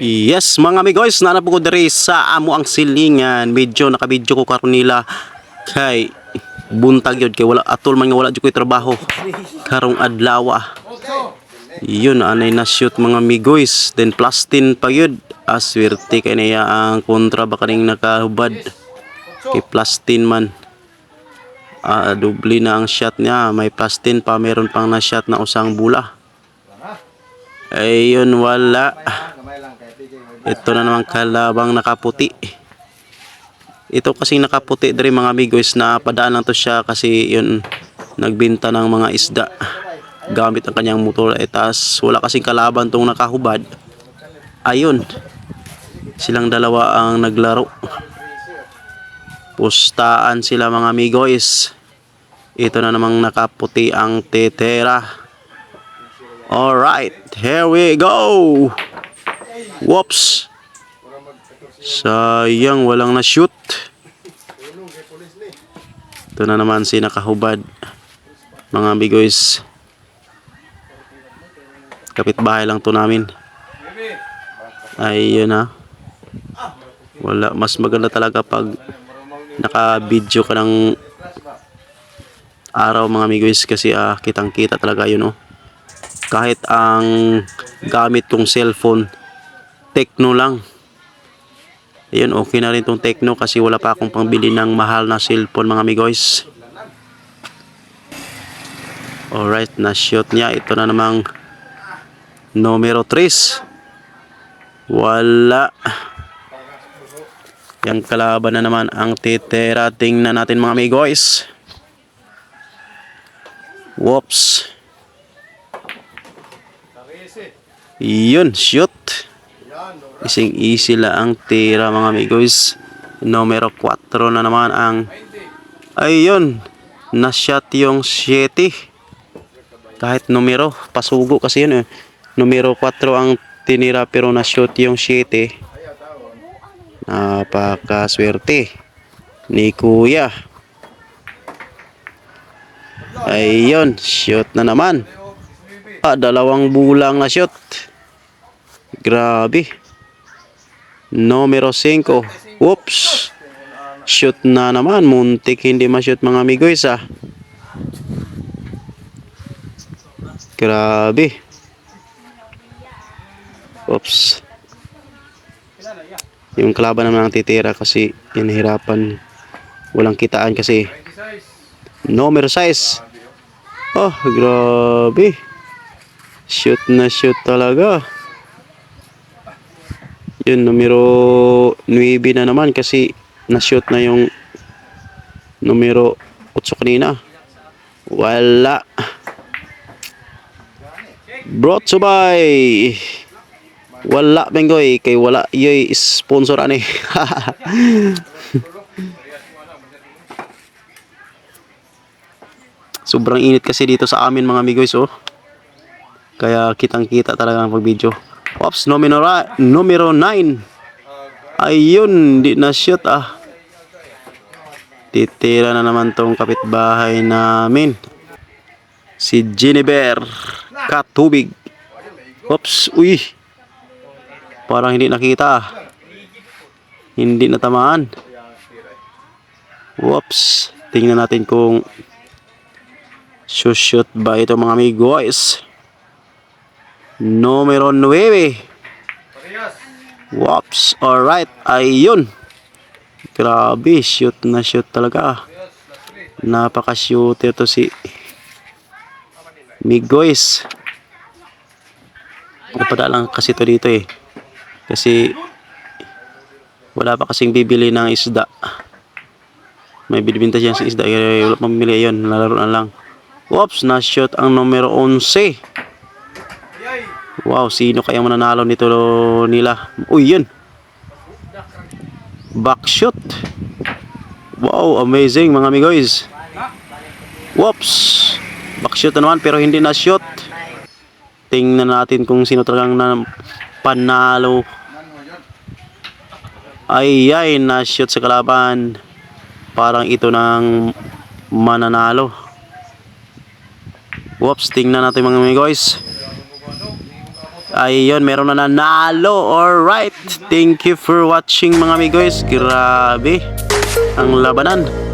Yes mga amigoys, nanap ko diri sa amo ang silingan. Medyo nakabidyo ko karon nila kay buntag yun kay wala atol man nga wala jud ko'y trabaho karong adlaw. Yun anay na shoot mga amigoys, then plastin pa yun. Aswerte kay niya ang kontra ba kaning nakahubad kay plastin man. Dubli na ang shot niya, may plastin pa, meron pang na shot na usang bula. Ayun wala. Ito na naman kalabang nakaputi. Ito kasi nakaputi dari mga amigos na padaan lang to siya kasi yun nagbenta ng mga isda gamit ang kanyang motor. Tas wala kasing kalaban tong nakahubad. Ayun. Silang dalawa ang naglaro. Pustaan sila mga amigos. Ito na namang nakaputi ang tetera. Alright, here we go. Whoops. Sayang walang na-shoot. Ito na naman si nakahubad. Mga amigos. Kapitbahay lang to namin. Ayun ha. Wala. Mas maganda talaga pag naka-video ka ng araw mga amigos kasi kitang kita talaga yun oh. Kahit ang gamit kong cellphone Tecno lang. Ayun, okay na rin tong Tecno kasi wala pa akong pangbili ng mahal na cellphone mga amigos. Alright, na-shoot niya. Ito na namang numero 3. Wala. Yang kalaban na naman ang tetera. Tingnan natin mga amigos. Whoops. Yun, shoot. Ising easy lang ang tira mga amigos. Numero 4 na naman ang ayun, na-shot yung 7. Kahit numero, pasugo kasi yun eh. Numero 4 ang tinira pero na-shot yung 7. Napakaswerte ni Kuya. Ayun, shoot na naman. Dalawang bulang na shoot. Grabe. Numero 5. Whoops. Shoot na naman. Muntik hindi ma-shoot mga amigos Grabe. Oops. Yung kalaban naman ang titira kasi inahirapan. Walang kitaan kasi. Numero 6. Oh, grabe. Shoot na shoot talaga. Yun, numero 9 na naman kasi na-shoot na yung numero 8 kanina. Wala. Brought to by wala bengoy kay wala yoy sponsor ani. Sobrang init kasi dito sa amin mga amigos oh. Kaya kitang-kita talaga ang pag-video. Oops, numero 9. Ayun, di na shoot Titira na naman tong kapitbahay namin. Si Jennifer Katubig. Oops, uy. Parang hindi nakita Hindi natamaan. Whoops. Tingnan natin kung shoot ba ito mga amigos. Numero 9. Whoops. Alright. Ayun. Grabe. Shoot na shoot talaga. Napaka-shooter to si Migoys. Napada lang kasi to dito eh. Kasi wala pa kasing bibili ng isda. May binibenta siya sa isda. Kaya wala pamili yun. Nalaro na lang. Whoops. Na-shoot ang numero 11. Wow, sino kaya mananalo nito nila? Uy, yun. Backshot. Wow, amazing mga amigos. Whoops. Backshot na naman pero hindi na-shot. Tingnan natin kung sino talagang panalo. Ay, na-shot sa kalaban. Parang ito ng mananalo. Whoops, tingnan natin mga amigos. Ayun, meron na nanalo. Alright. Thank you for watching mga amigos. Grabe ang labanan.